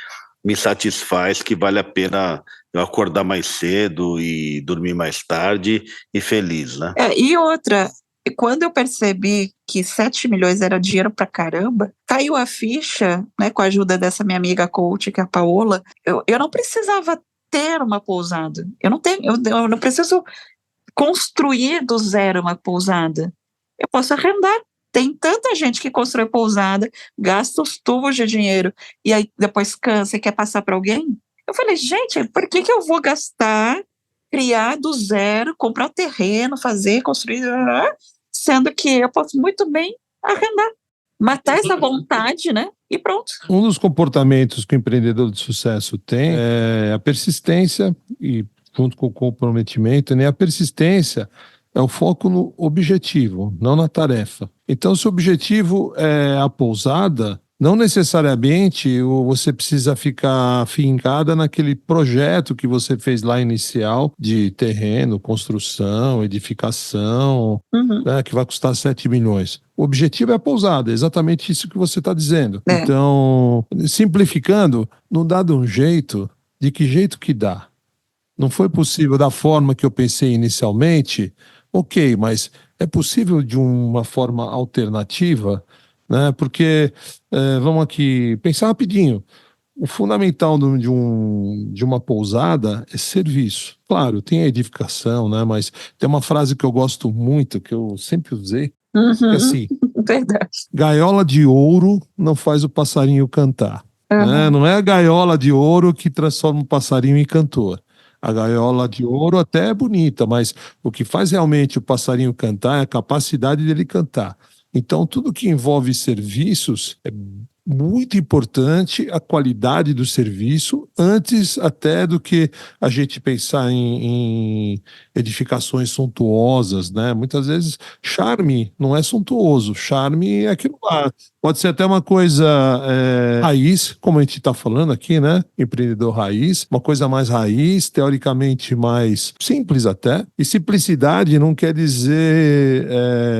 me satisfaz, que vale a pena eu acordar mais cedo e dormir mais tarde e feliz, né? E outra, quando eu percebi que 7 milhões era dinheiro pra caramba, caiu a ficha, né, com a ajuda dessa minha amiga coach, que é a Paola, eu não precisava ter uma pousada. Eu não preciso construir do zero uma pousada. Eu posso arrendar. Tem tanta gente que constrói pousada, gasta os tubos de dinheiro e aí depois cansa e quer passar para alguém. Eu falei, gente, por que eu vou gastar, criar do zero, comprar um terreno, fazer, construir, sendo que eu posso muito bem arrendar, matar essa vontade, né? E pronto. Um dos comportamentos que o empreendedor de sucesso tem é a persistência e junto com o comprometimento, né? A persistência é o foco no objetivo, não na tarefa. Então, se o objetivo é a pousada, não necessariamente você precisa ficar fincada naquele projeto que você fez lá inicial de terreno, construção, edificação, né, que vai custar 7 milhões. O objetivo é a pousada, é exatamente isso que você está dizendo. Então, simplificando, não dá de um jeito, de que jeito que dá? Não foi possível da forma que eu pensei inicialmente? Ok, mas é possível de uma forma alternativa? Né? Porque, vamos aqui, pensar rapidinho. O fundamental de uma pousada é serviço. Claro, tem a edificação, né? Mas tem uma frase que eu gosto muito, que eu sempre usei, que é assim, verdade. Gaiola de ouro não faz o passarinho cantar. Né? Não é a gaiola de ouro que transforma o passarinho em cantor. A gaiola de ouro até é bonita, mas o que faz realmente o passarinho cantar é a capacidade dele cantar. Então, tudo que envolve serviços é muito importante a qualidade do serviço, antes até do que a gente pensar em edificações suntuosas, né? Muitas vezes, charme não é suntuoso, charme é aquilo lá. Pode ser até uma coisa raiz, como a gente está falando aqui, né? Empreendedor raiz, uma coisa mais raiz, teoricamente mais simples até. E simplicidade não quer dizer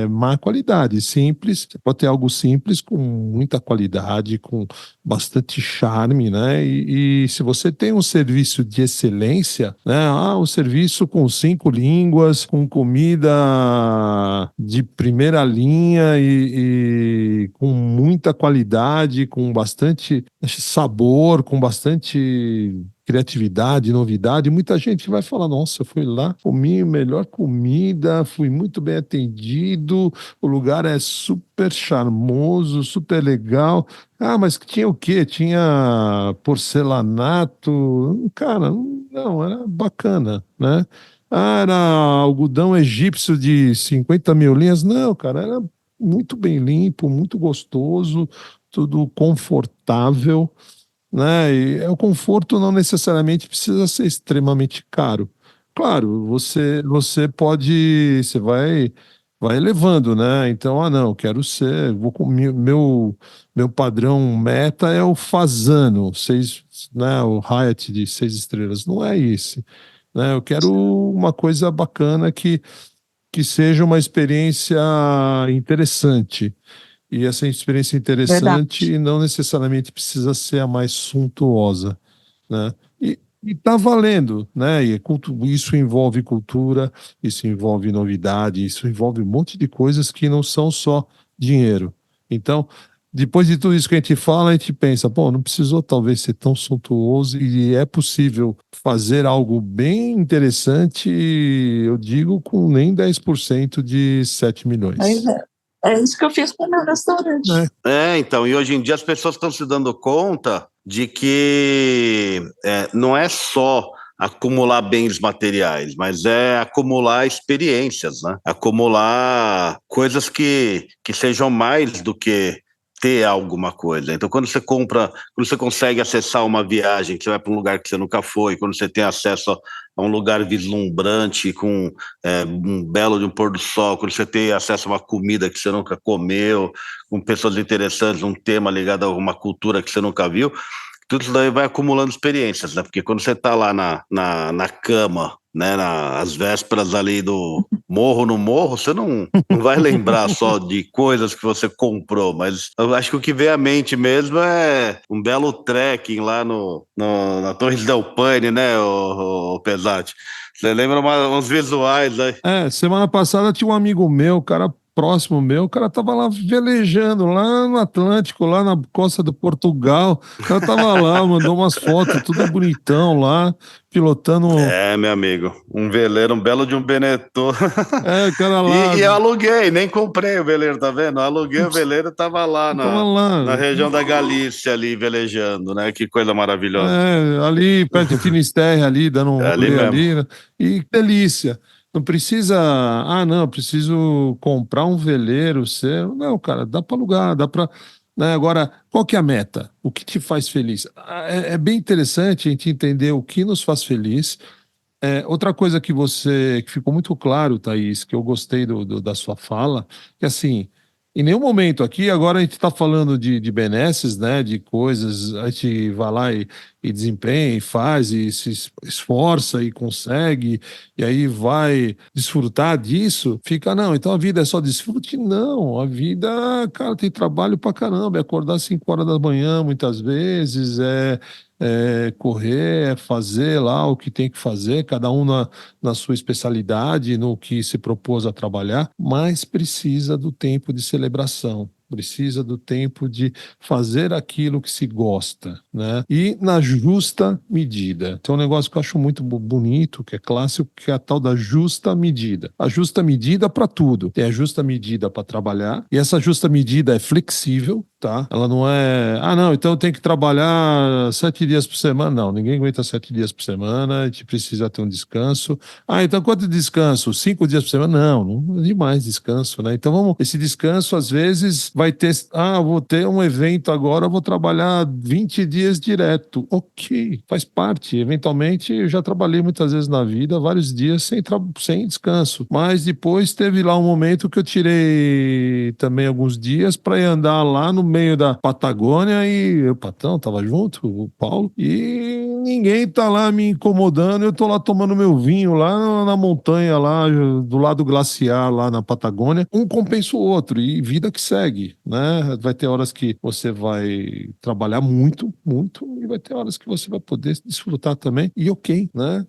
má qualidade. Simples, você pode ter algo simples com muita qualidade, com bastante charme, né? E se você tem um serviço de excelência, né? Um serviço com 5 línguas, com comida de primeira linha e com muita qualidade, com bastante sabor, com bastante criatividade, novidade, muita gente vai falar, nossa, eu fui lá, comi a melhor comida, fui muito bem atendido, o lugar é super charmoso, super legal. Mas tinha o quê? Tinha porcelanato? Cara, não, era bacana, né? Era algodão egípcio de 50 mil linhas? Não, cara, era muito bem limpo, muito gostoso, tudo confortável, né? E o conforto não necessariamente precisa ser extremamente caro. Claro, você vai elevando, né? Então, não, quero ser, meu padrão meta é o Fasano, né? O Hyatt de 6 estrelas, não é esse, né? Eu quero uma coisa bacana que seja uma experiência interessante. E essa experiência Verdade. interessante não necessariamente precisa ser a mais suntuosa, né? E tá valendo, né? Isso envolve cultura, isso envolve novidade, isso envolve um monte de coisas que não são só dinheiro. Então, depois de tudo isso que a gente fala, a gente pensa, pô, não precisou talvez ser tão suntuoso e é possível fazer algo bem interessante, eu digo, com nem 10% de 7 milhões. É isso que eu fiz com o meu restaurante. Então, e hoje em dia as pessoas estão se dando conta de que não é só acumular bens materiais, mas é acumular experiências, né? Acumular coisas que sejam mais do que ter alguma coisa. Então, quando você consegue acessar uma viagem, que você vai para um lugar que você nunca foi, quando você tem acesso a um lugar vislumbrante, com um belo de um pôr do sol, quando você tem acesso a uma comida que você nunca comeu, com pessoas interessantes, um tema ligado a uma cultura que você nunca viu, tudo isso daí vai acumulando experiências, né? Porque quando você está lá na cama, né, às vésperas ali do morro no morro, você não vai lembrar só de coisas que você comprou, mas eu acho que o que vem à mente mesmo é um belo trekking lá na Torre del Paine, né, o Pesati? Você lembra uns visuais aí? Semana passada tinha um amigo meu, cara próximo meu, o cara tava lá velejando, lá no Atlântico, lá na costa do Portugal. O cara tava lá, mandou umas fotos, tudo bonitão lá, pilotando. Meu amigo, um veleiro, um belo de um Benetton. O cara lá. E eu aluguei, nem comprei o veleiro, tá vendo? Eu aluguei o veleiro, tava lá Tava lá. na região da Galícia ali, velejando, né? Que coisa maravilhosa. Ali perto de Finisterre, ali, dando um Ali rolê mesmo. ali, né? E que delícia. Não precisa, não, eu preciso comprar um veleiro seu. Não, cara, dá para alugar, dá para. Né? Agora, qual que é a meta? O que te faz feliz? É bem interessante a gente entender o que nos faz feliz. Outra coisa que ficou muito claro, Thaís, que eu gostei da sua fala, que assim, em nenhum momento aqui, agora a gente está falando de benesses, né, de coisas, a gente vai lá e desempenha, e faz, e se esforça e consegue, e aí vai desfrutar disso, não, então a vida é só desfrute? Não, a vida, cara, tem trabalho pra caramba, é acordar às 5 horas da manhã, muitas vezes, correr, fazer lá o que tem que fazer, cada um na sua especialidade, no que se propôs a trabalhar, mas precisa do tempo de celebração, precisa do tempo de fazer aquilo que se gosta, né? E na justa medida. Tem um negócio que eu acho muito bonito, que é clássico, que é a tal da justa medida. A justa medida para tudo. Tem a justa medida para trabalhar, e essa justa medida é flexível. tá? Ela não é, não, então eu tenho que trabalhar 7 dias por semana. Não, ninguém aguenta 7 dias por semana, a gente precisa ter um descanso. Então quanto descanso? 5 dias por semana? Não é demais descanso, né? Então esse descanso às vezes vai ter, vou ter um evento agora, eu vou trabalhar 20 dias direto. Ok, faz parte. Eventualmente, eu já trabalhei muitas vezes na vida, vários dias sem descanso. Mas depois teve lá um momento que eu tirei também alguns dias para ir andar lá no meio da Patagônia e o Patão tava junto, o Paulo, e ninguém tá lá me incomodando. Eu tô lá tomando meu vinho lá na montanha, lá do lado glaciar, lá na Patagônia. Um compensa o outro e vida que segue, né? Vai ter horas que você vai trabalhar muito, muito, e vai ter horas que você vai poder desfrutar também. E ok, né?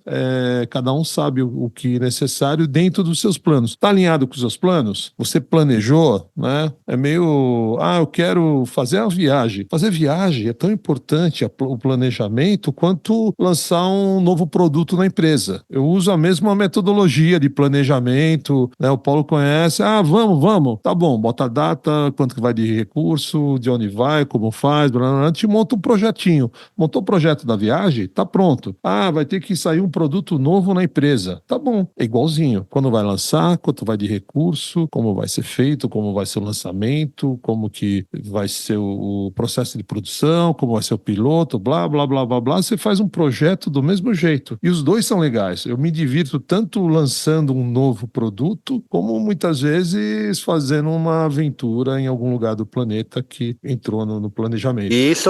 Cada um sabe o que é necessário dentro dos seus planos. Tá alinhado com os seus planos? Você planejou, né? É meio, eu quero fazer a viagem. Fazer viagem é tão importante o planejamento quanto lançar um novo produto na empresa. Eu uso a mesma metodologia de planejamento, né? O Paulo conhece, vamos. Tá bom, bota a data, quanto que vai de recurso, de onde vai, como faz, blá, blá, blá. A gente monta um projetinho. Montou o projeto da viagem? Tá pronto. Vai ter que sair um produto novo na empresa. Tá bom, é igualzinho. Quando vai lançar, quanto vai de recurso, como vai ser feito, como vai ser o lançamento, como que vai ser o processo de produção, como vai ser o piloto, blá, blá, blá, blá, blá. Você faz um projeto do mesmo jeito. E os dois são legais. Eu me divirto tanto lançando um novo produto, como muitas vezes fazendo uma aventura em algum lugar do planeta que entrou no planejamento. E isso,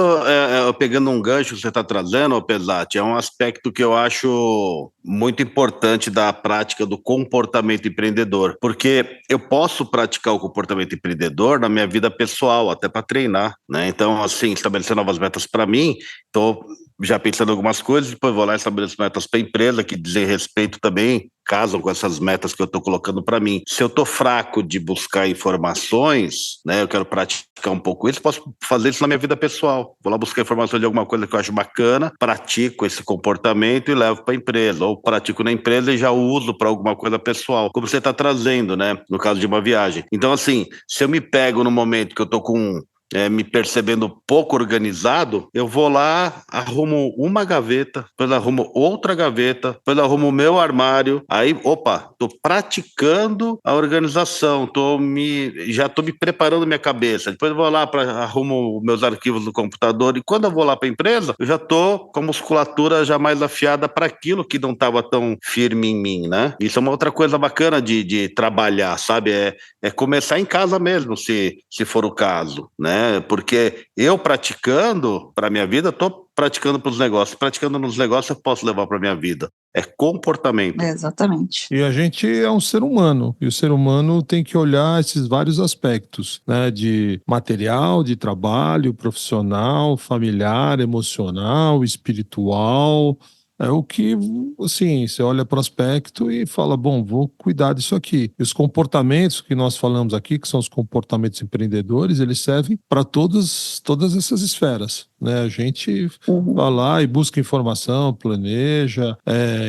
pegando um gancho que você está trazendo, Pesati, é um aspecto que eu acho muito importante da prática do comportamento empreendedor, porque eu posso praticar o comportamento empreendedor na minha vida pessoal, até para treinar, né? Então, assim, estabelecer novas metas para mim, estou já pensando em algumas coisas, depois vou lá e estabeleço metas para a empresa que dizem respeito também, casam com essas metas que eu estou colocando para mim. Se eu estou fraco de buscar informações, né, eu quero praticar um pouco isso, posso fazer isso na minha vida pessoal. Vou lá buscar informação de alguma coisa que eu acho bacana, pratico esse comportamento e levo para a empresa, ou pratico na empresa e já uso para alguma coisa pessoal, como você está trazendo, né, no caso de uma viagem. Então, assim, se eu me pego no momento que eu estou me percebendo pouco organizado, eu vou lá, arrumo uma gaveta, depois arrumo outra gaveta, depois arrumo o meu armário, aí, tô praticando a organização, já tô me preparando minha cabeça, depois eu vou lá, arrumo meus arquivos no computador, e quando eu vou lá para a empresa, eu já tô com a musculatura já mais afiada para aquilo que não estava tão firme em mim, né? Isso é uma outra coisa bacana de trabalhar, sabe? É começar em casa mesmo, se for o caso, né? Porque eu praticando para minha vida, estou praticando para os negócios. Praticando nos negócios, eu posso levar para minha vida. É comportamento. Exatamente. E a gente é um ser humano, e o ser humano tem que olhar esses vários aspectos, né? De material, de trabalho, profissional, familiar, emocional, espiritual. É o que, assim, você olha para o aspecto e fala, bom, vou cuidar disso aqui. E os comportamentos que nós falamos aqui, que são os comportamentos empreendedores, eles servem para todas essas esferas, né? A gente vai lá e busca informação, planeja,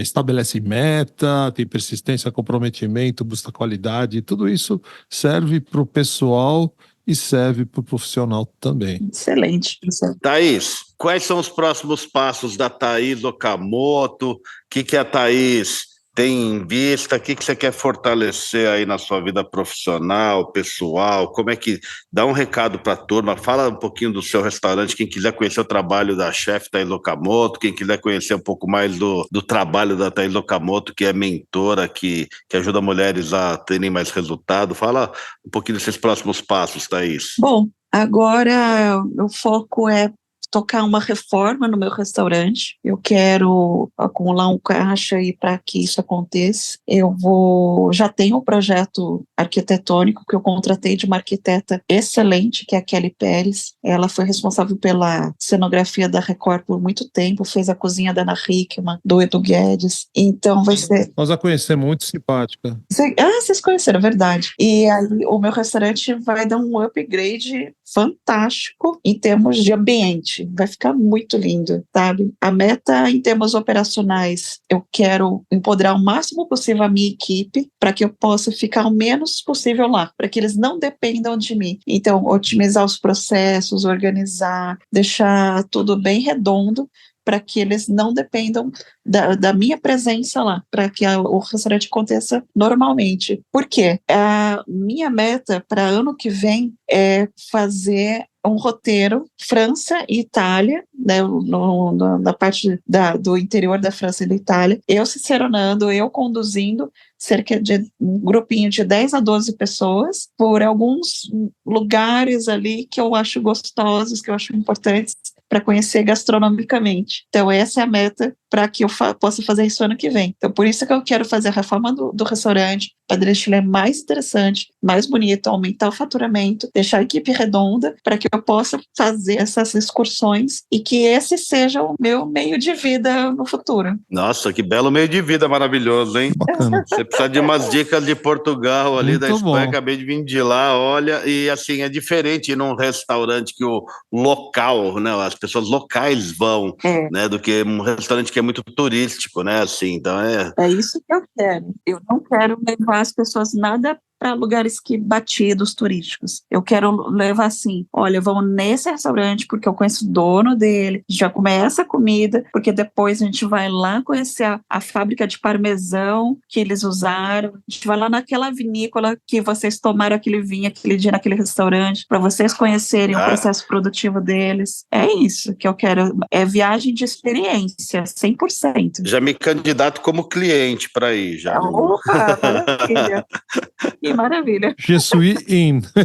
estabelece meta, tem persistência, comprometimento, busca qualidade, tudo isso serve para o pessoal e serve para o profissional também. Excelente. Thaís, quais são os próximos passos da Thaís Okamoto? O que a Thaís tem em vista? O que você quer fortalecer aí na sua vida profissional, pessoal? Como é que dá um recado para a turma? Fala um pouquinho do seu restaurante. Quem quiser conhecer o trabalho da chefe Thaís Okamoto, quem quiser conhecer um pouco mais do trabalho da Thaís Okamoto, que é mentora, que ajuda mulheres a terem mais resultado. Fala um pouquinho desses próximos passos, Thaís. Bom, agora o foco é tocar uma reforma no meu restaurante. Eu quero acumular um caixa aí para que isso aconteça. Já tenho um projeto arquitetônico que eu contratei de uma arquiteta excelente, que é a Kelly Pérez. Ela foi responsável pela cenografia da Record por muito tempo, fez a cozinha da Ana Hickman, do Edu Guedes. Então vai ser... Nós a conhecemos, muito simpática. Vocês conheceram, é verdade. E aí o meu restaurante vai dar um upgrade fantástico em termos de ambiente. gente, vai ficar muito lindo, sabe? A meta em termos operacionais, eu quero empoderar o máximo possível a minha equipe para que eu possa ficar o menos possível lá, para que eles não dependam de mim. Então, otimizar os processos, organizar, deixar tudo bem redondo, para que eles não dependam da minha presença lá, para que o restaurante aconteça normalmente. Por quê? A minha meta para ano que vem é fazer um roteiro França e Itália, né, na parte do interior da França e da Itália, eu ciceronando, eu conduzindo cerca de um grupinho de 10 a 12 pessoas por alguns lugares ali que eu acho gostosos, que eu acho importantes para conhecer gastronomicamente. Então essa é a meta para que eu possa fazer isso ano que vem. Então por isso que eu quero fazer a reforma do restaurante, para deixar ele mais interessante, mais bonito, aumentar o faturamento, deixar a equipe redonda, para que eu possa fazer essas excursões e que esse seja o meu meio de vida no futuro. Nossa, que belo meio de vida maravilhoso, hein? Bacana. Você precisa de umas dicas de Portugal ali, Muito da Espanha, bom. acabei de vir de lá, olha, e assim, é diferente ir num restaurante que o local, né, as pessoas locais vão, né, do que um restaurante que é muito turístico, né, assim, então É isso que eu quero. Eu não quero levar as pessoas nada para lugares batidos turísticos. Eu quero levar assim, olha, vamos nesse restaurante porque eu conheço o dono dele, já começa a comida, porque depois a gente vai lá conhecer a fábrica de parmesão que eles usaram, a gente vai lá naquela vinícola que vocês tomaram aquele vinho aquele dia naquele restaurante, para vocês conhecerem o processo produtivo deles. É isso que eu quero, é viagem de experiência, 100%. Já me candidato como cliente para ir, já. Opa, maravilha. Que maravilha. Je suis in. Tá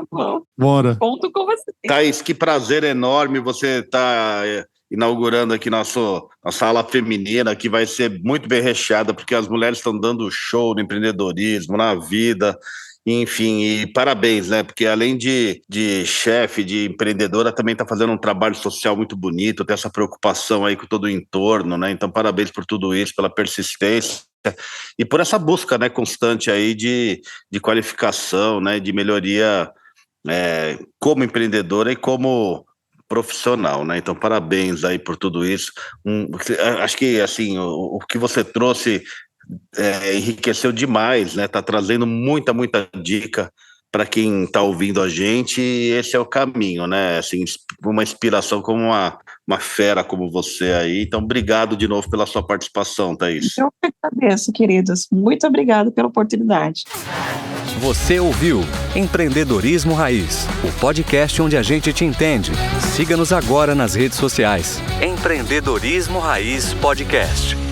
bom. Bora. Conto com você. Thaís, que prazer enorme você estar inaugurando aqui nossa ala feminina, que vai ser muito bem recheada, porque as mulheres estão dando show no empreendedorismo, na vida, enfim, e parabéns, né? Porque além de chefe, de empreendedora, também está fazendo um trabalho social muito bonito, tem essa preocupação aí com todo o entorno, né? Então, parabéns por tudo isso, pela persistência e por essa busca, né, constante aí de qualificação, né, de melhoria como empreendedora e como profissional, né? Então, parabéns aí por tudo isso. Acho que, assim, o que você trouxe enriqueceu demais, né? Tá trazendo muita dica para quem está ouvindo a gente, e esse é o caminho, né? Assim, uma inspiração como uma fera como você aí. Então, obrigado de novo pela sua participação, Thaís. Eu que agradeço, queridos. Muito obrigada pela oportunidade. Você ouviu Empreendedorismo Raiz, o podcast onde a gente te entende. Siga-nos agora nas redes sociais. Empreendedorismo Raiz Podcast.